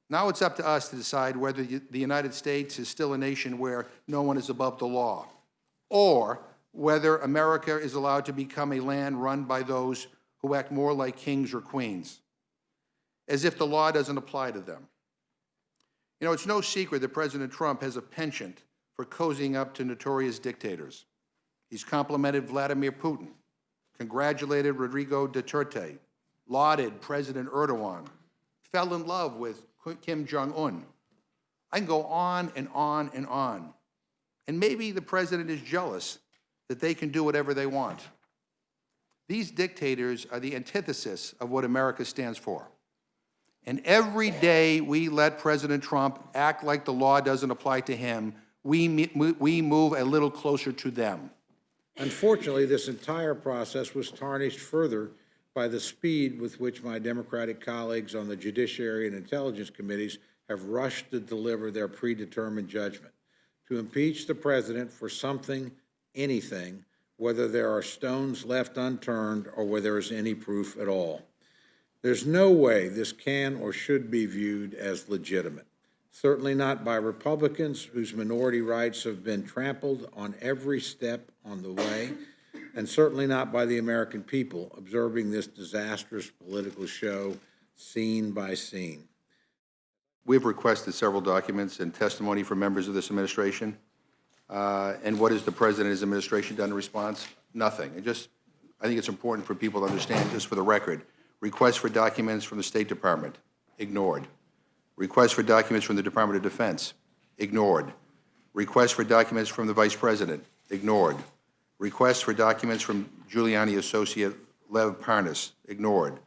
Now it's up to us to decide whether the United States is still a nation where no one is above the law, or whether America is allowed to become a land run by those who act more like kings or queens, as if the law doesn't apply to them. You know, it's no secret that President Trump has a penchant for cozying up to notorious dictators. He's complimented Vladimir Putin, congratulated Rodrigo Duterte, lauded President Erdogan, fell in love with Kim Jong-un. I can go on and on and on. And maybe the president is jealous that they can do whatever they want. These dictators are the antithesis of what America stands for. And every day we let President Trump act like the law doesn't apply to him, we move a little closer to them. Unfortunately, this entire process was tarnished further by the speed with which my Democratic colleagues on the Judiciary and Intelligence Committees have rushed to deliver their predetermined judgment. To impeach the president for something, anything, whether there are stones left unturned or whether there is any proof at all. There's no way this can or should be viewed as legitimate. Certainly not by Republicans whose minority rights have been trampled on every step on the way, and certainly not by the American people observing this disastrous political show scene by scene. We've requested several documents and testimony from members of this administration. And what has the president and his administration done in response? Nothing. I think it's important for people to understand, just for the record, requests for documents from the State Department, ignored. Requests for documents from the Department of Defense, ignored. Requests for documents from the Vice President, ignored. Requests for documents from Giuliani associate Lev Parnas, ignored.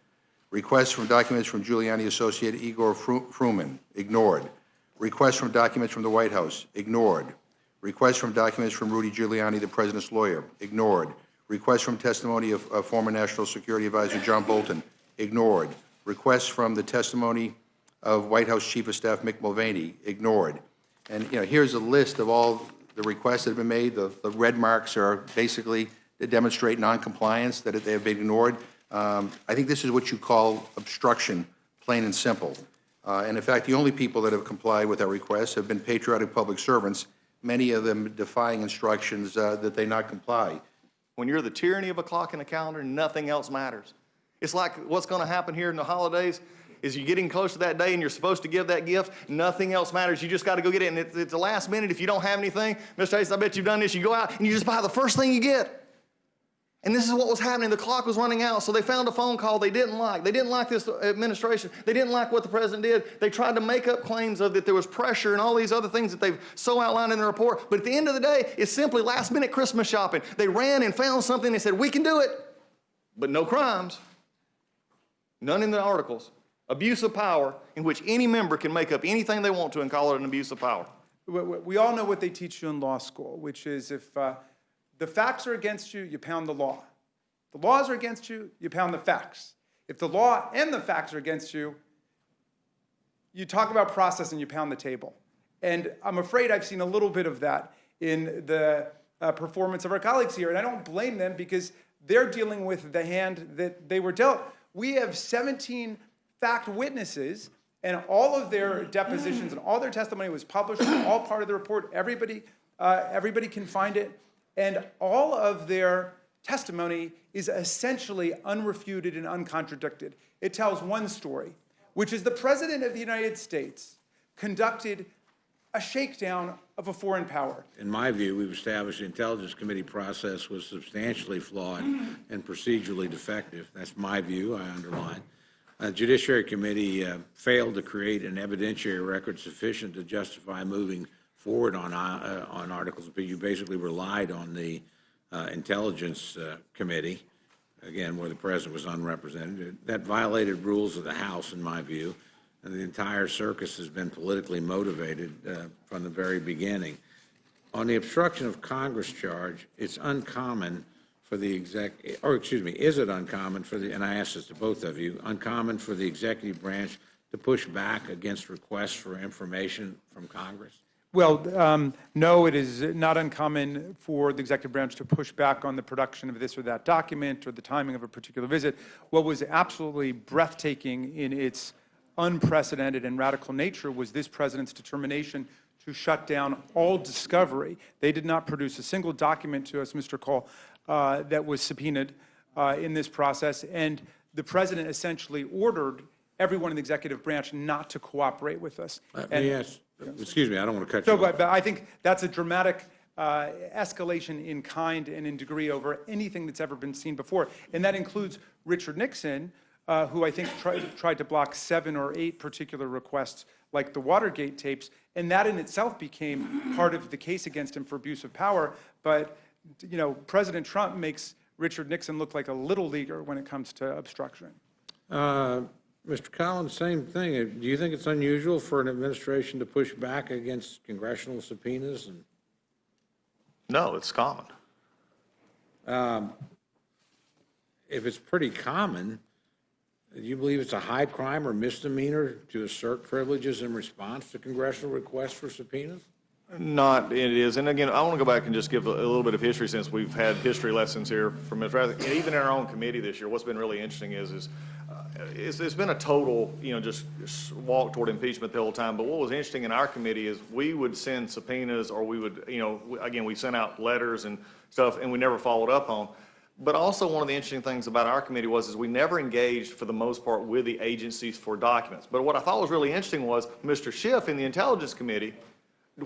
Requests from documents from Giuliani associate Igor Fruman, ignored. Requests from documents from the White House, ignored. Requests from documents from Rudy Giuliani, the president's lawyer, ignored. Requests from testimony of former National Security Advisor John Bolton, ignored. Requests from the testimony of White House Chief of Staff Mick Mulvaney, ignored. And here's a list of all the requests that have been made. The red marks are basically to demonstrate noncompliance, that they have been ignored. I think this is what you call obstruction, plain and simple. And in fact, the only people that have complied with our requests have been patriotic public servants, many of them defying instructions that they not comply. When you're the tyranny of a clock and a calendar, nothing else matters. It's like what's going to happen here in the holidays is you're getting close to that day and you're supposed to give that gift. Nothing else matters. You just got to go get it. And it's the last minute. If you don't have anything, Mr. Ace, I bet you've done this. You go out and you just buy the first thing you get. And this is what was happening. The clock was running out, so they found a phone call they didn't like. They didn't like this administration. They didn't like what the president did. They tried to make up claims of that there was pressure and all these other things that they've so outlined in the report. But at the end of the day, it's simply last-minute Christmas shopping. They ran and found something. They said, we can do it, but no crimes. None in the articles. Abuse of power, in which any member can make up anything they want to and call it an abuse of power. We all know what they teach you in law school, which is if the facts are against you, you pound the law. The laws are against you, you pound the facts. If the law and the facts are against you, you talk about process and you pound the table. And I'm afraid I've seen a little bit of that in the performance of our colleagues here, and I don't blame them because they're dealing with the hand that they were dealt. We have 17 fact witnesses, and all of their depositions and all their testimony was published, all part of the report. Everybody can find it. And all of their testimony is essentially unrefuted and uncontradicted. It tells one story, which is the President of the United States conducted a shakedown of a foreign power. In my view, we've established the Intelligence Committee process was substantially flawed and procedurally defective. That's my view, I underline. The Judiciary Committee failed to create an evidentiary record sufficient to justify moving forward on articles, but you basically relied on the Intelligence Committee, again, where the president was unrepresented. That violated rules of the House, in my view, and the entire circus has been politically motivated from the very beginning. On the obstruction of Congress charge, it's uncommon for the is it uncommon for the, and I ask this to both of you, uncommon for the executive branch to push back against requests for information from Congress? Well, no, it is not uncommon for the executive branch to push back on the production of this or that document or the timing of a particular visit. What was absolutely breathtaking in its unprecedented and radical nature was this president's determination to shut down all discovery. They did not produce a single document to us, Mr. Cole, that was subpoenaed in this process, and the president essentially ordered everyone in the executive branch not to cooperate with us. Yes, excuse me, I don't want to cut you off. But I think that's a dramatic escalation in kind and in degree over anything that's ever been seen before. And that includes Richard Nixon, who I think tried to block 7 or 8 particular requests, like the Watergate tapes, and that in itself became part of the case against him for abuse of power. But, you know, President Trump makes Richard Nixon look like a little leaguer when it comes to obstruction. Mr. Collins, same thing. Do you think it's unusual for an administration to push back against congressional subpoenas? And No, it's common. if it's pretty common, do you believe it's a high crime or misdemeanor to assert privileges in response to congressional requests for subpoenas? Not, it is. And again, I want to go back and just give a little bit of history since we've had history lessons here from Ms. Rather. And even in our own committee this year, what's been really interesting is it's been a total, just walk toward impeachment the whole time. But what was interesting in our committee is we would send subpoenas, or we would, again, we sent out letters and stuff, and we never followed up on. But also one of the interesting things about our committee is we never engaged, for the most part, with the agencies for documents. But what I thought was really interesting was Mr. Schiff in the Intelligence Committee,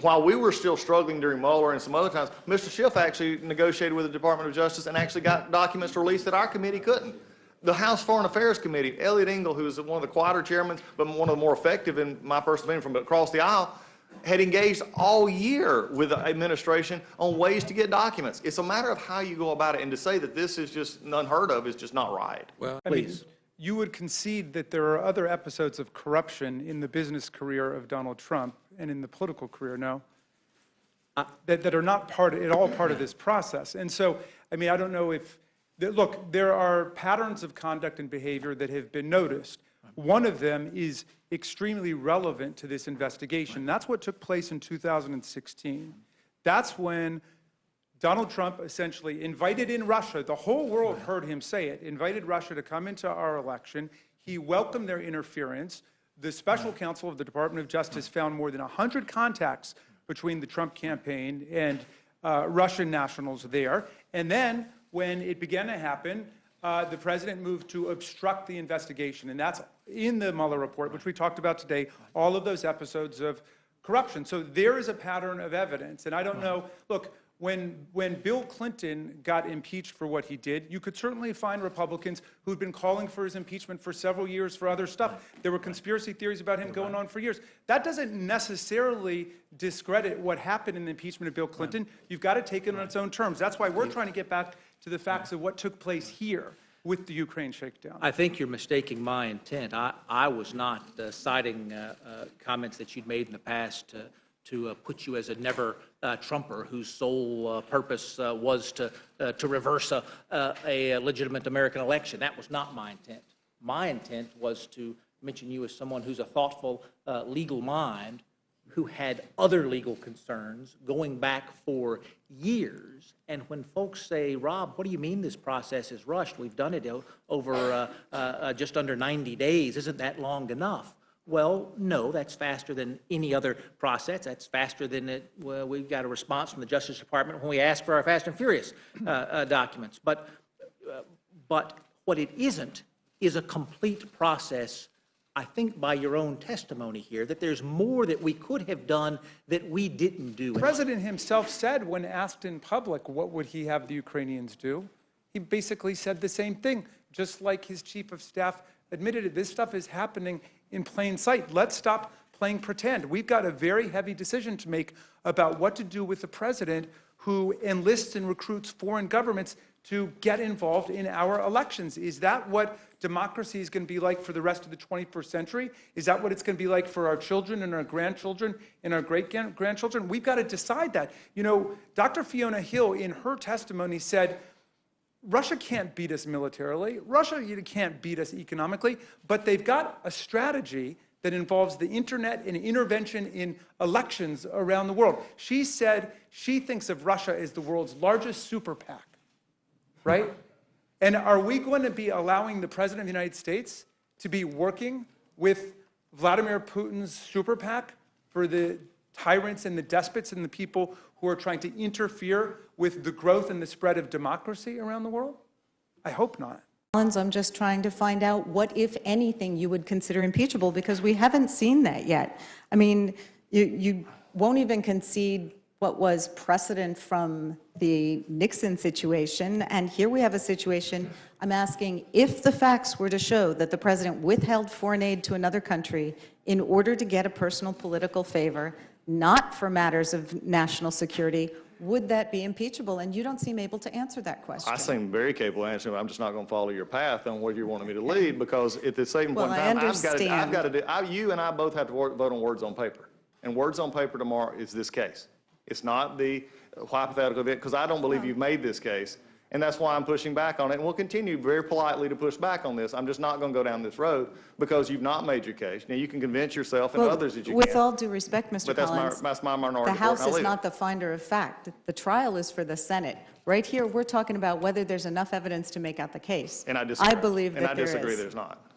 while we were still struggling during Mueller and some other times, Mr. Schiff actually negotiated with the Department of Justice and actually got documents released that our committee couldn't. The House Foreign Affairs Committee, Elliot Engel, who is one of the quieter chairmen, but one of the more effective, in my personal opinion, from across the aisle, had engaged all year with the administration on ways to get documents. It's a matter of how you go about it, and to say that this is just unheard of is just not right. Well, I mean, please. you would concede that there are other episodes of corruption in the business career of Donald Trump and in the political career, no? That are not at all part of this process. And so, I mean, I don't know if, look, there are patterns of conduct and behavior that have been noticed. One of them is extremely relevant to this investigation. That's what took place in 2016. That's when Donald Trump essentially invited in Russia. The whole world heard him say it, invited Russia to come into our election. He welcomed their interference. The special counsel of the Department of Justice found more than 100 contacts between the Trump campaign and Russian nationals there. And then when it began to happen, the president moved to obstruct the investigation. And that's in the Mueller report, which we talked about today, all of those episodes of corruption. So there is a pattern of evidence. And I don't know, look, when Bill Clinton got impeached for what he did, you could certainly find Republicans who'd been calling for his impeachment for several years for other stuff. There were conspiracy theories about him going on for years. That doesn't necessarily discredit what happened in the impeachment of Bill Clinton. You've got to take it on its own terms. That's why we're trying to get back to the facts of what took place here with the Ukraine shakedown. I think you're mistaking my intent. I was not citing comments that you'd made in the past to put you as a never Trumper whose sole purpose was to reverse a legitimate American election. That was not my intent. My intent was to mention you as someone who's a thoughtful legal mind who had other legal concerns going back for years. And when folks say, Rob, what do you mean this process is rushed? We've done it over just under 90 days. Isn't that long enough? Well, no, that's faster than any other process. That's faster than we've got a response from the Justice Department when we ask for our Fast and Furious documents. But what it isn't is a complete process, I think, by your own testimony here, that there's more that we could have done that we didn't do. The president himself said, when asked in public, what would he have the Ukrainians do? He basically said the same thing, just like his chief of staff admitted it. This stuff is happening in plain sight. Let's stop playing pretend. We've got a very heavy decision to make about what to do with the president who enlists and recruits foreign governments to get involved in our elections. Is that what democracy is going to be like for the rest of the 21st century? Is that what it's going to be like for our children and our grandchildren and our great-grandchildren? We've got to decide that. Dr. Fiona Hill, in her testimony, said, Russia can't beat us militarily. Russia can't beat us economically, but they've got a strategy that involves the internet and intervention in elections around the world. She said she thinks of Russia as the world's largest super PAC, right? And are we going to be allowing the President of the United States to be working with Vladimir Putin's super PAC for the tyrants and the despots and the people who are trying to interfere with the growth and the spread of democracy around the world? I hope not. I'm just trying to find out what, if anything, you would consider impeachable, because we haven't seen that yet. I mean, you won't even concede what was precedent from the Nixon situation, and here we have a situation. I'm asking, if the facts were to show that the president withheld foreign aid to another country in order to get a personal political favor, not for matters of national security, would that be impeachable? And you don't seem able to answer that question. I seem very capable of answering, but I'm just not going to follow your path on where you wanted me to lead, because at the same point in time, I've got to do, you and I both have to vote on words on paper. And words on paper tomorrow is this case. It's not the hypothetical event, because I don't believe you've made this case. And that's why I'm pushing back on it. And we'll continue very politely to push back on this. I'm just not going to go down this road because you've not made your case. Now, you can convince yourself and others that you can. With all due respect, Mr. But Collins, that's my minority the report, House and I'll is leave not it. the finder of fact. The trial is for the Senate. Right here, we're talking about whether there's enough evidence to make out the case. And I disagree. I believe that there is. And I disagree there's not.